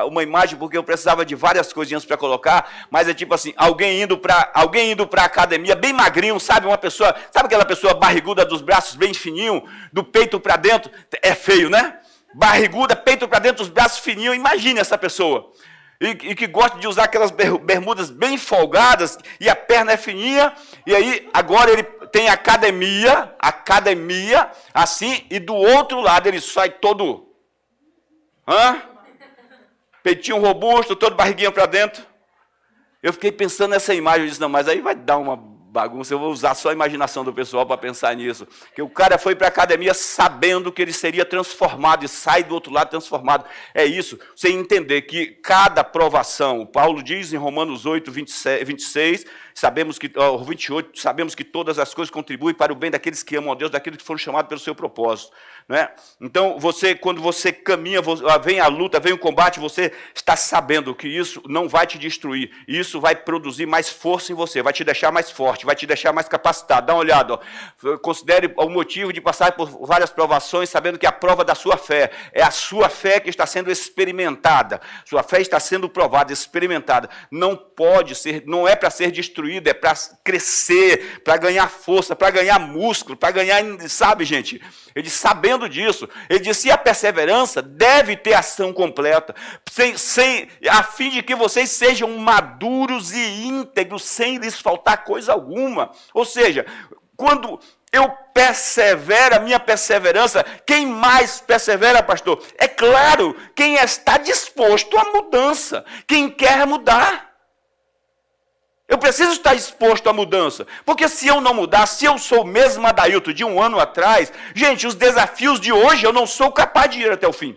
A: uma imagem porque eu precisava de várias coisinhas para colocar, mas é tipo assim, alguém indo para a academia, bem magrinho, sabe, uma pessoa, sabe aquela pessoa barriguda dos braços bem fininho, do peito para dentro, é feio, né? Barriguda, peito para dentro, os braços fininhos, imagine essa pessoa. E que gosta de usar aquelas bermudas bem folgadas, e a perna é fininha, e aí agora ele tem academia, assim, e do outro lado ele sai todo, peitinho robusto, todo barriguinha para dentro. Eu fiquei pensando nessa imagem, eu disse, não, mas aí vai dar uma bagunça, eu vou usar só a imaginação do pessoal para pensar nisso. Que o cara foi para a academia sabendo que ele seria transformado e sai do outro lado transformado. É isso, você entender que cada provação, Paulo diz em Romanos 8, 26, sabemos que, 28, sabemos que todas as coisas contribuem para o bem daqueles que amam a Deus, daqueles que foram chamados pelo seu propósito. Não é? Então, quando você caminha, vem a luta, vem o combate, você está sabendo que isso não vai te destruir, isso vai produzir mais força em você, vai te deixar mais forte, vai te deixar mais capacitado. Dá uma olhada, considere o motivo de passar por várias provações, sabendo que a prova da sua fé é a sua fé que está sendo experimentada, sua fé está sendo provada, experimentada. Não pode ser, não é para ser destruída, é para crescer, para ganhar força, para ganhar músculo, para ganhar, sabe, gente? Ele sabendo disso, ele disse, e a perseverança deve ter ação completa, a fim de que vocês sejam maduros e íntegros, sem lhes faltar coisa alguma. Ou seja, quando eu persevero, a minha perseverança, quem mais persevera, pastor? É claro, quem está disposto à mudança, quem quer mudar. Eu preciso estar exposto à mudança, porque se eu não mudar, se eu sou o mesmo Adailton de um ano atrás, gente, os desafios de hoje eu não sou capaz de ir até o fim.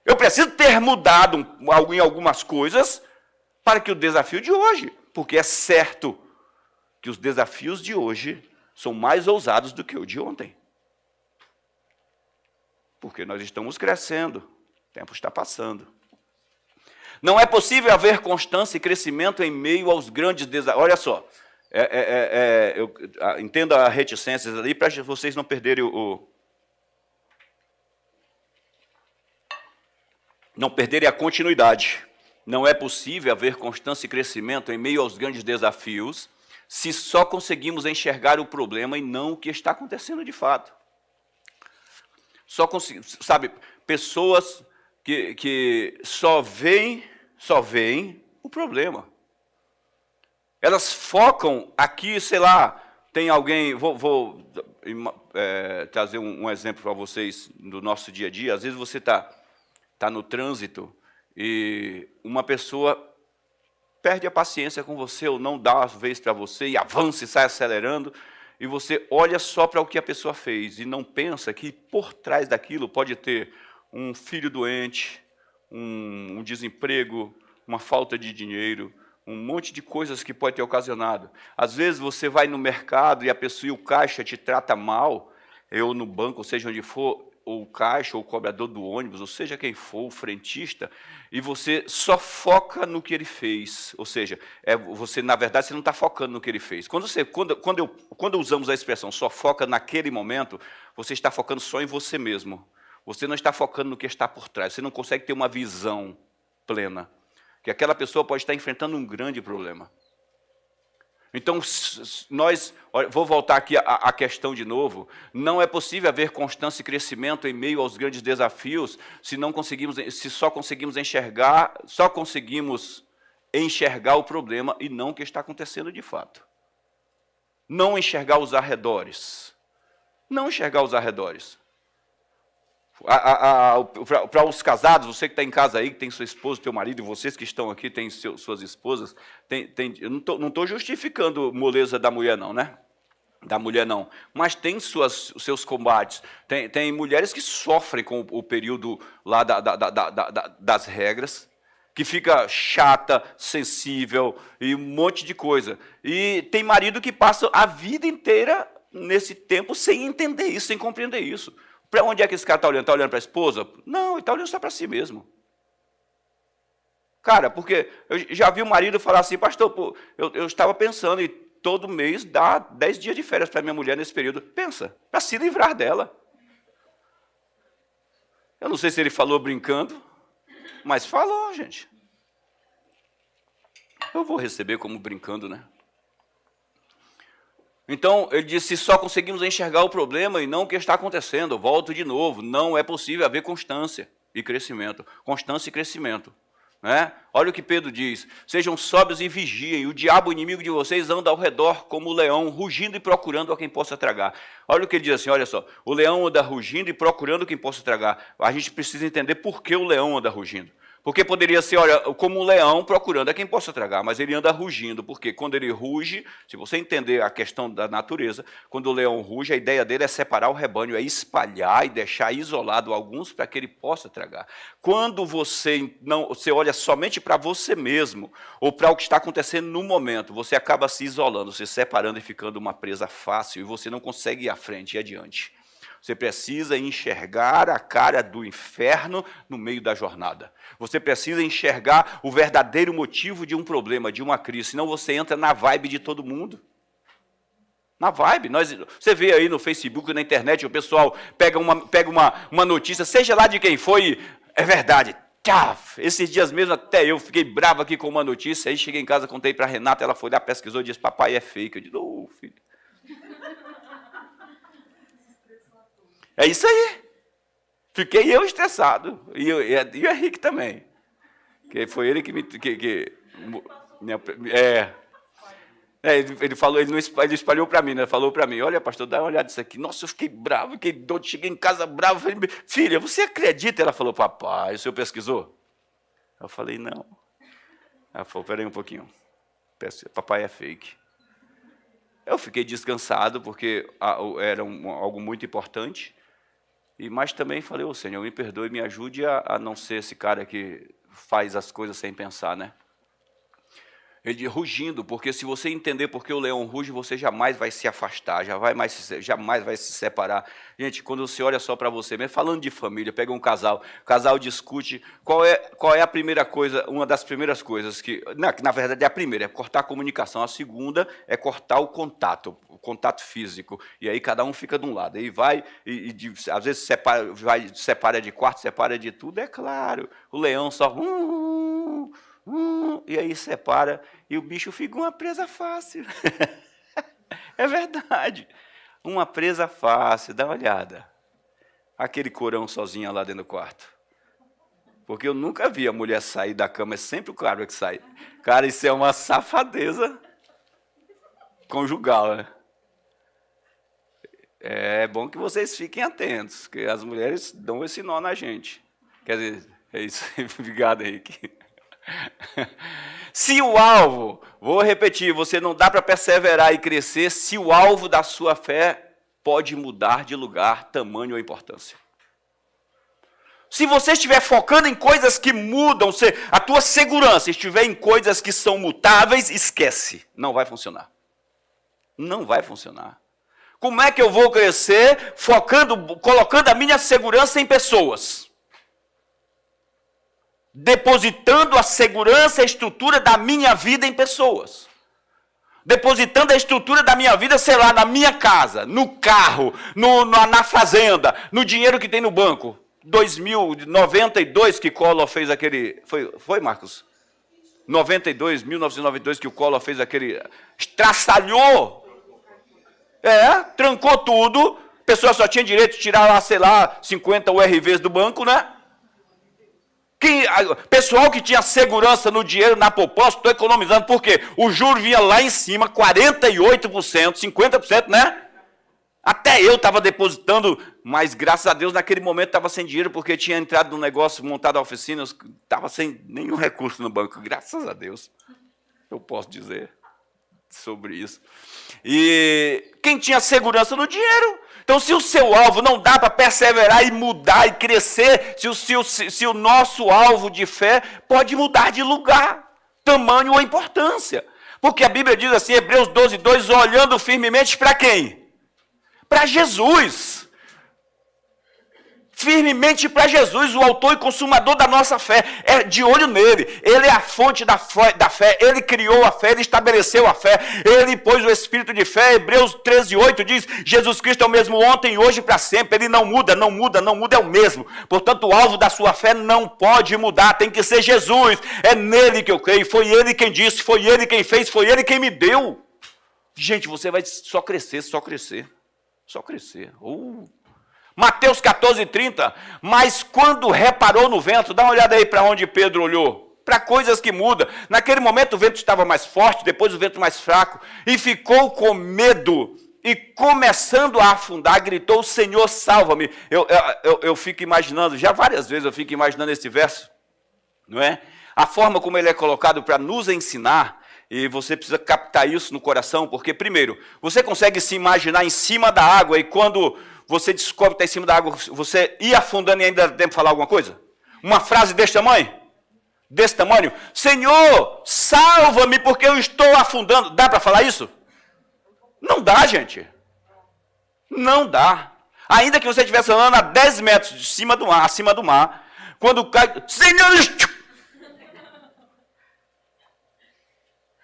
A: Eu preciso ter mudado em algumas coisas para que o desafio de hoje, porque é certo que os desafios de hoje são mais ousados do que o de ontem. Porque nós estamos crescendo, o tempo está passando. Não é possível haver constância e crescimento em meio aos grandes desafios. Olha só, entenda as reticências ali para vocês não perderem não perderem a continuidade. Não é possível haver constância e crescimento em meio aos grandes desafios se só conseguimos enxergar o problema e não o que está acontecendo de fato. Sabe, pessoas que só veem o problema. Elas focam aqui, sei lá, tem alguém, vou trazer um exemplo para vocês do nosso dia a dia. Às vezes você está no trânsito e uma pessoa perde a paciência com você ou não dá a vez para você e avança e sai acelerando, e você olha só para o que a pessoa fez e não pensa que por trás daquilo pode ter um filho doente, um desemprego, uma falta de dinheiro, um monte de coisas que pode ter ocasionado. Às vezes você vai no mercado e a pessoa e o caixa te trata mal, ou no banco, ou seja onde for, ou o caixa, ou o cobrador do ônibus, ou seja quem for, o frentista, e você só foca no que ele fez. Ou seja, você, na verdade, você não está focando no que ele fez. Quando usamos a expressão só foca naquele momento, você está focando só em você mesmo. Você não está focando no que está por trás. Você não consegue ter uma visão plena. Que aquela pessoa pode estar enfrentando um grande problema. Então, vou voltar aqui à questão de novo, não é possível haver constância e crescimento em meio aos grandes desafios se só conseguimos enxergar o problema e não o que está acontecendo de fato. Não enxergar os arredores. Não enxergar os arredores. Para os casados, você que está em casa aí, que tem sua esposa, teu marido, e vocês que estão aqui, têm suas esposas, eu não estou justificando moleza da mulher não, né? Da mulher não, mas tem os seus combates. Tem mulheres que sofrem com o período lá das regras, que fica chata, sensível e um monte de coisa. E tem marido que passa a vida inteira nesse tempo sem entender isso, sem compreender isso. Para onde é que esse cara está olhando? Está olhando para a esposa? Não, ele está olhando só para si mesmo. Cara, porque eu já vi o marido falar assim, pastor, pô, eu estava pensando em todo mês dar 10 dias de férias para minha mulher nesse período. Pensa, para se livrar dela. Eu não sei se ele falou brincando, mas falou, gente. Eu vou receber como brincando, né? Então, ele disse, só conseguimos enxergar o problema e não o que está acontecendo. Eu volto de novo, não é possível haver constância e crescimento. Constância e crescimento. Né? Olha o que Pedro diz, sejam sóbrios e vigiem, o diabo, o inimigo de vocês, anda ao redor como o leão, rugindo e procurando a quem possa tragar. Olha o que ele diz assim, olha só, o leão anda rugindo e procurando quem possa tragar. A gente precisa entender por que o leão anda rugindo. Porque poderia ser, olha, como um leão procurando a quem possa tragar, mas ele anda rugindo, porque quando ele ruge, se você entender a questão da natureza, quando o leão ruge, a ideia dele é separar o rebanho, é espalhar e deixar isolado alguns para que ele possa tragar. Quando você olha somente para você mesmo, ou para o que está acontecendo no momento, você acaba se isolando, se separando e ficando uma presa fácil, e você não consegue ir à frente e adiante. Você precisa enxergar a cara do inferno no meio da jornada. Você precisa enxergar o verdadeiro motivo de um problema, de uma crise, senão você entra na vibe de todo mundo. Na vibe. Você vê aí no Facebook, na internet, o pessoal pega uma notícia, seja lá de quem foi, é verdade. Esses dias mesmo até eu fiquei bravo aqui com uma notícia, aí cheguei em casa, contei para a Renata, ela foi lá, pesquisou e disse, papai, é fake. Eu disse, filho. É isso aí. Fiquei eu estressado. E o Henrique também. Que foi ele que me... ele falou, ele espalhou para mim, né? Falou para mim, olha, pastor, dá uma olhada nisso aqui. Nossa, eu fiquei bravo, cheguei em casa bravo. Falei, filha, você acredita? Ela falou, papai, o senhor pesquisou? Eu falei, não. Ela falou, peraí um pouquinho. Papai é fake. Eu fiquei descansado, porque era algo muito importante. Mas também falei, Senhor, me perdoe, me ajude a não ser esse cara que faz as coisas sem pensar, né? Ele rugindo, porque se você entender por que o leão ruge, você jamais vai se afastar, jamais vai se separar. Gente, quando você olha só para você mesmo, falando de família, pega um casal, o casal discute, qual é a primeira coisa, uma das primeiras coisas que na verdade é a primeira, é cortar a comunicação, a segunda é cortar o contato físico, e aí cada um fica de um lado, aí vai, às vezes separa de quarto, separa de tudo, é claro, o leão só... e aí separa, e o bicho fica uma presa fácil. É verdade. Uma presa fácil, dá uma olhada. Aquele corão sozinha lá dentro do quarto. Porque eu nunca vi a mulher sair da cama, é sempre o cara que sai. Cara, isso é uma safadeza conjugal, né? É bom que vocês fiquem atentos, porque as mulheres dão esse nó na gente. Quer dizer, é isso. Obrigado, Henrique. Se o alvo, vou repetir, você não dá para perseverar e crescer se o alvo da sua fé pode mudar de lugar, tamanho ou importância. Se você estiver focando em coisas que mudam, se a tua segurança estiver em coisas que são mutáveis, esquece. Não vai funcionar. Não vai funcionar. Como é que eu vou crescer colocando a minha segurança em pessoas? Depositando a segurança e a estrutura da minha vida em pessoas. Depositando a estrutura da minha vida, sei lá, na minha casa, no carro, na fazenda, no dinheiro que tem no banco. 1992 que Collor fez aquele... Foi, Marcos? 1992 que o Collor fez aquele... Estraçalhou. Trancou tudo. A pessoa só tinha direito de tirar lá, sei lá, 50 URVs do banco, né? Pessoal que tinha segurança no dinheiro, na poupança, estou economizando. Por quê? O juro vinha lá em cima, 48%, 50%, né? Até eu estava depositando, mas graças a Deus naquele momento estava sem dinheiro, porque tinha entrado num negócio, montado a oficina, estava sem nenhum recurso no banco, graças a Deus. Eu posso dizer sobre isso. E quem tinha segurança no dinheiro? Então, se o seu alvo não dá para perseverar e mudar e crescer, se o nosso alvo de fé pode mudar de lugar, tamanho ou importância. Porque a Bíblia diz assim, Hebreus 12:2, olhando firmemente para quem? Para Jesus. Firmemente para Jesus, o autor e consumador da nossa fé. É de olho nele. Ele é a fonte da fé. Ele criou a fé, ele estabeleceu a fé. Ele pôs o espírito de fé. Hebreus 13:8 diz, Jesus Cristo é o mesmo ontem, hoje e para sempre. Ele não muda, não muda, não muda, é o mesmo. Portanto, o alvo da sua fé não pode mudar. Tem que ser Jesus. É nele que eu creio. Foi ele quem disse, foi ele quem fez, foi ele quem me deu. Gente, você vai só crescer, só crescer. Só crescer. Mateus 14:30. Mas quando reparou no vento, dá uma olhada aí para onde Pedro olhou. Para coisas que mudam. Naquele momento o vento estava mais forte, depois o vento mais fraco. E ficou com medo. E começando a afundar, gritou, Senhor, salva-me. Eu fico imaginando, já várias vezes eu fico imaginando esse verso. Não é? A forma como ele é colocado para nos ensinar. E você precisa captar isso no coração, porque, primeiro, você consegue se imaginar em cima da água e quando você descobre que está em cima da água, você ir afundando e ainda dá tempo de falar alguma coisa? Uma frase desse tamanho? Desse tamanho? Senhor, salva-me porque eu estou afundando. Dá para falar isso? Não dá, gente. Não dá. Ainda que você estivesse andando a 10 metros de cima do mar, acima do mar, quando cai, Senhor...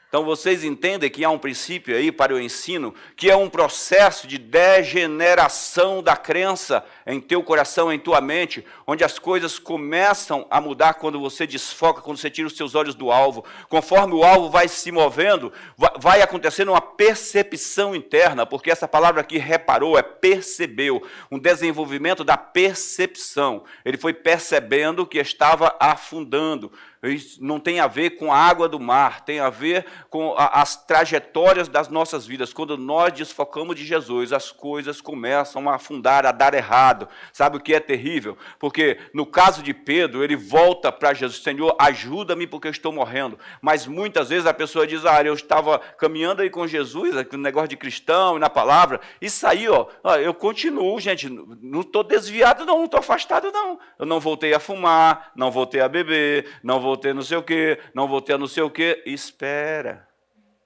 A: Então, vocês entendem que há um princípio aí para o ensino, que é um processo de degeneração da crença em teu coração, em tua mente, onde as coisas começam a mudar quando você desfoca, quando você tira os seus olhos do alvo. Conforme o alvo vai se movendo, vai acontecendo uma percepção interna, porque essa palavra aqui, reparou, é percebeu, um desenvolvimento da percepção. Ele foi percebendo que estava afundando. Isso não tem a ver com a água do mar, tem a ver com as trajetórias das nossas vidas. Quando nós desfocamos de Jesus, as coisas começam a afundar, a dar errado. Sabe o que é terrível? Porque no caso de Pedro, ele volta para Jesus, Senhor, ajuda-me porque eu estou morrendo. Mas muitas vezes a pessoa diz, eu estava caminhando aí com Jesus, no negócio de cristão e na palavra, isso aí, eu continuo, gente, não estou desviado não estou afastado não. Eu não voltei a fumar, não voltei a beber, não voltei a não sei o quê, não voltei a não sei o quê. Espera,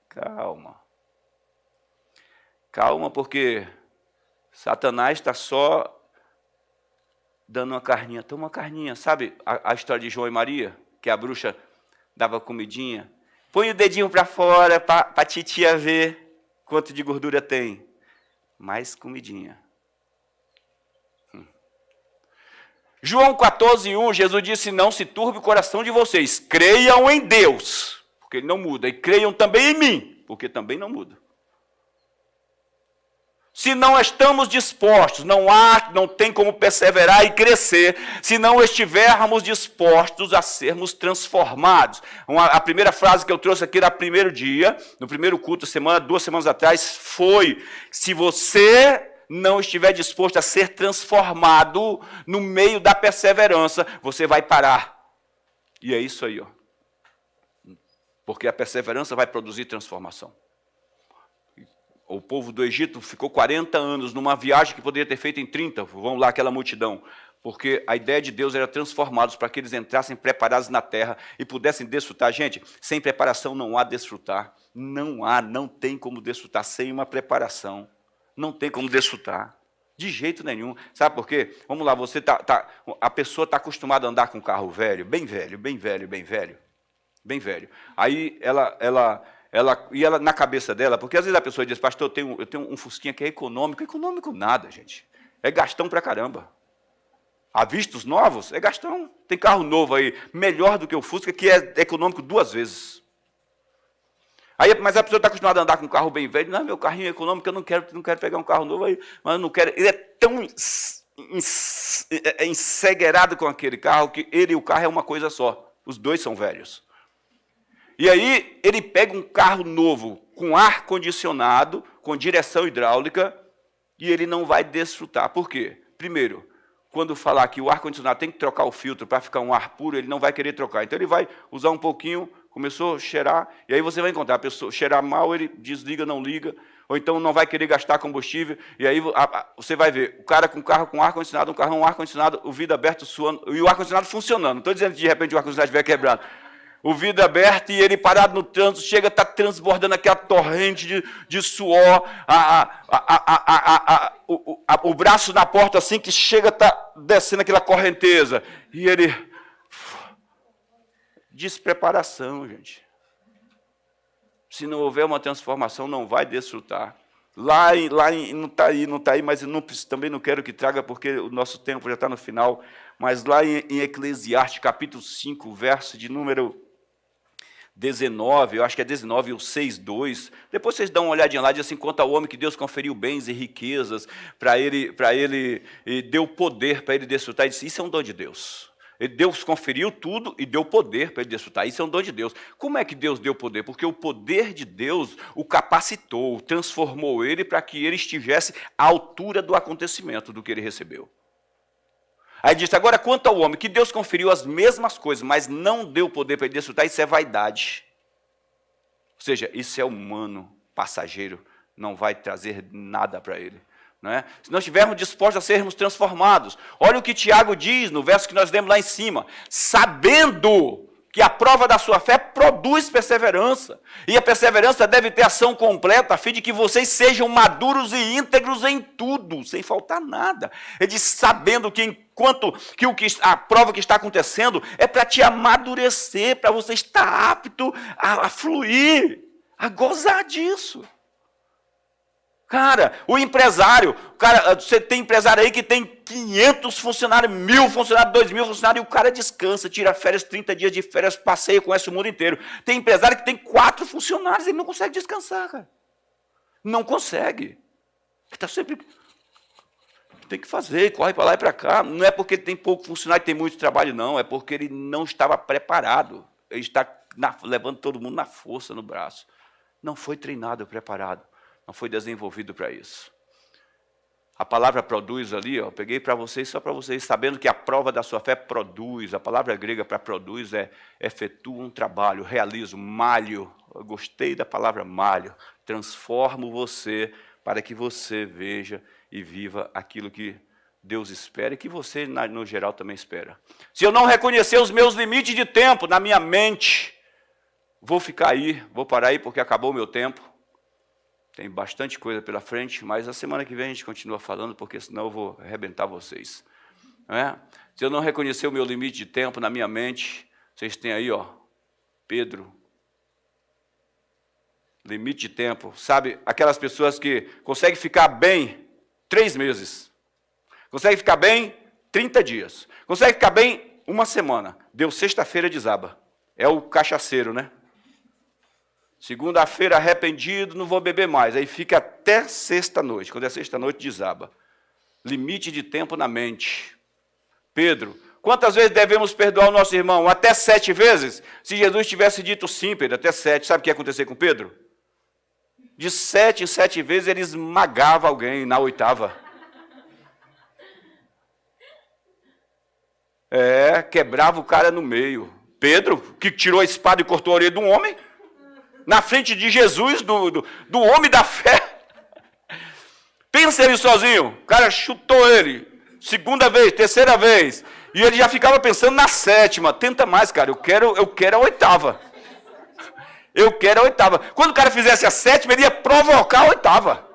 A: calma. Calma, porque Satanás está só dando uma carninha. Toma uma carninha. Sabe a história de João e Maria? Que a bruxa dava comidinha. Põe o dedinho para fora para a titia ver quanto de gordura tem. Mais comidinha. João 14:1, Jesus disse, não se turbe o coração de vocês, creiam em Deus, porque Ele não muda, e creiam também em mim, porque também não muda. Se não estamos dispostos, não tem como perseverar e crescer, se não estivermos dispostos a sermos transformados. A primeira frase que eu trouxe aqui no primeiro dia, no primeiro culto, 2 semanas atrás, foi, se você não estiver disposto a ser transformado no meio da perseverança, você vai parar. E é isso aí, Porque a perseverança vai produzir transformação. o povo do Egito ficou 40 anos numa viagem que poderia ter feito em 30, vão lá aquela multidão, porque a ideia de Deus era transformá-los para que eles entrassem preparados na terra e pudessem desfrutar. Gente, sem preparação não há desfrutar, não tem como desfrutar sem uma preparação, não tem como desfrutar, de jeito nenhum. Sabe por quê? Vamos lá, a pessoa está acostumada a andar com um carro velho, bem velho, aí ela na cabeça dela, porque às vezes a pessoa diz, pastor, eu tenho um Fusquinha que é econômico nada, gente, é gastão pra caramba. A vistos novos, é gastão. Tem carro novo aí, melhor do que o Fusca, que é econômico 2 vezes. Mas a pessoa está acostumada a andar com um carro bem velho. Não, meu carrinho é econômico, eu não quero pegar um carro novo aí, mas eu não quero. Ele é tão encegueirado com aquele carro que ele e o carro é uma coisa só. Os dois são velhos. E aí ele pega um carro novo, com ar-condicionado, com direção hidráulica, e ele não vai desfrutar. Por quê? Primeiro, quando falar que o ar-condicionado tem que trocar o filtro para ficar um ar puro, ele não vai querer trocar. Então ele vai usar um pouquinho, começou a cheirar, e aí você vai encontrar a pessoa cheirar mal, ele desliga, não liga, ou então não vai querer gastar combustível, e aí você vai ver o cara com um carro com ar-condicionado, um carro com ar-condicionado, o vidro aberto suando, e o ar-condicionado funcionando. Não estou dizendo que de repente o ar-condicionado estiver quebrado. O vidro aberto e ele parado no trânsito, chega, está transbordando aquela torrente de suor, o braço na porta assim, que chega, está descendo aquela correnteza. E ele... Despreparação, gente. Se não houver uma transformação, não vai desfrutar. Não está aí, mas eu também não quero que traga, porque o nosso tempo já está no final. Mas lá em Eclesiastes, capítulo 5, verso de número 19, eu acho que é 19, ou 6:2. Depois vocês dão uma olhadinha lá, diz assim, quanto ao homem que Deus conferiu bens e riquezas, para ele e deu poder para ele desfrutar. Ele disse, isso é um dom de Deus. Deus conferiu tudo e deu poder para ele desfrutar. Isso é um dom de Deus. Como é que Deus deu poder? Porque o poder de Deus o capacitou, transformou ele para que ele estivesse à altura do acontecimento do que ele recebeu. Aí diz, agora quanto ao homem, que Deus conferiu as mesmas coisas, mas não deu poder para ele desfrutar, isso é vaidade. Ou seja, isso é humano, passageiro, não vai trazer nada para ele. Não é? Se nós estivermos dispostos a sermos transformados, olha o que Tiago diz no verso que nós lemos lá em cima, sabendo que a prova da sua fé produz perseverança, e a perseverança deve ter ação completa, a fim de que vocês sejam maduros e íntegros em tudo, sem faltar nada. Ele diz, sabendo que a prova que está acontecendo é para te amadurecer, para você estar apto a fluir, a gozar disso. Cara, o empresário, você tem empresário aí que tem 500 funcionários, 1.000 funcionários, 2.000 funcionários, e o cara descansa, tira férias, 30 dias de férias, passeia, conhece o mundo inteiro. Tem empresário que tem 4 funcionários, ele não consegue descansar, cara. Não consegue. Ele está sempre... Tem que fazer, corre para lá e para cá. Não é porque ele tem pouco funcionário e tem muito trabalho, não. É porque ele não estava preparado. Ele está levando todo mundo na força, no braço. Não foi treinado, preparado. Não foi desenvolvido para isso. A palavra produz ali, eu peguei para vocês, só para vocês, sabendo que a prova da sua fé produz. A palavra grega para produz é efetua um trabalho, realizo, malho. Eu gostei da palavra malho. Transformo você para que você veja e viva aquilo que Deus espera e que você, no geral, também espera. Se eu não reconhecer os meus limites de tempo na minha mente, vou ficar aí, vou parar aí porque acabou o meu tempo. Tem bastante coisa pela frente, mas a semana que vem a gente continua falando, porque senão eu vou arrebentar vocês. Não é? Se eu não reconhecer o meu limite de tempo na minha mente, vocês têm aí, ó, Pedro. Limite de tempo. Sabe, aquelas pessoas que conseguem ficar bem 3 meses. Conseguem ficar bem 30 dias. Conseguem ficar bem 1 semana. Deu sexta-feira, desaba. É o cachaceiro, né? Segunda-feira, arrependido, não vou beber mais. Aí fica até sexta-noite. Quando é sexta-noite, desaba. Limite de tempo na mente. Pedro, quantas vezes devemos perdoar o nosso irmão? Até 7 vezes? Se Jesus tivesse dito sim, Pedro, até 7. Sabe o que ia acontecer com Pedro? De 7 em 7 vezes, ele esmagava alguém na 8ª. Quebrava o cara no meio. Pedro, que tirou a espada e cortou a orelha de um homem, na frente de Jesus, do homem da fé. pensa ele sozinho. O cara chutou ele. Segunda vez, terceira vez. E ele já ficava pensando na sétima. Tenta mais, cara. Eu quero a oitava. Eu quero a oitava. Quando o cara fizesse a sétima, ele ia provocar a oitava.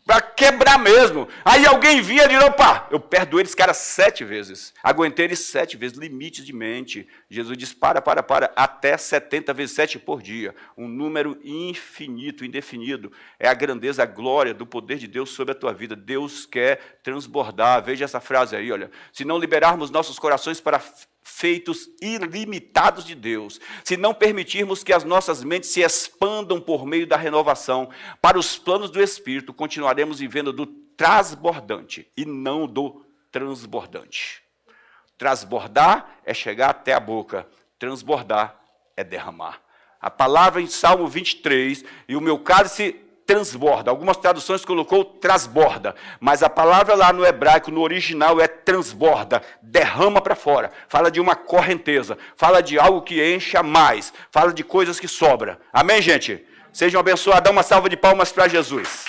A: Para quebrar mesmo. Aí alguém vinha e disse, opa, eu perdoei esse cara 7 vezes. Aguentei ele 7 vezes, limites de mente. Jesus diz, para, até 70 vezes 7 por dia. Um número infinito, indefinido. É a grandeza, a glória do poder de Deus sobre a tua vida. Deus quer transbordar. Veja essa frase aí, olha. Se não liberarmos nossos corações para feitos ilimitados de Deus, se não permitirmos que as nossas mentes se expandam por meio da renovação para os planos do Espírito, continuaremos vivendo do transbordante e não do transbordante. Transbordar é chegar até a boca, transbordar é derramar. A palavra em Salmo 23, e o meu cálice transborda. Algumas traduções colocou transborda, mas a palavra lá no hebraico, no original, é transborda, derrama para fora. Fala de uma correnteza, fala de algo que encha mais, fala de coisas que sobram. Amém, gente? Sejam abençoados, dá uma salva de palmas para Jesus.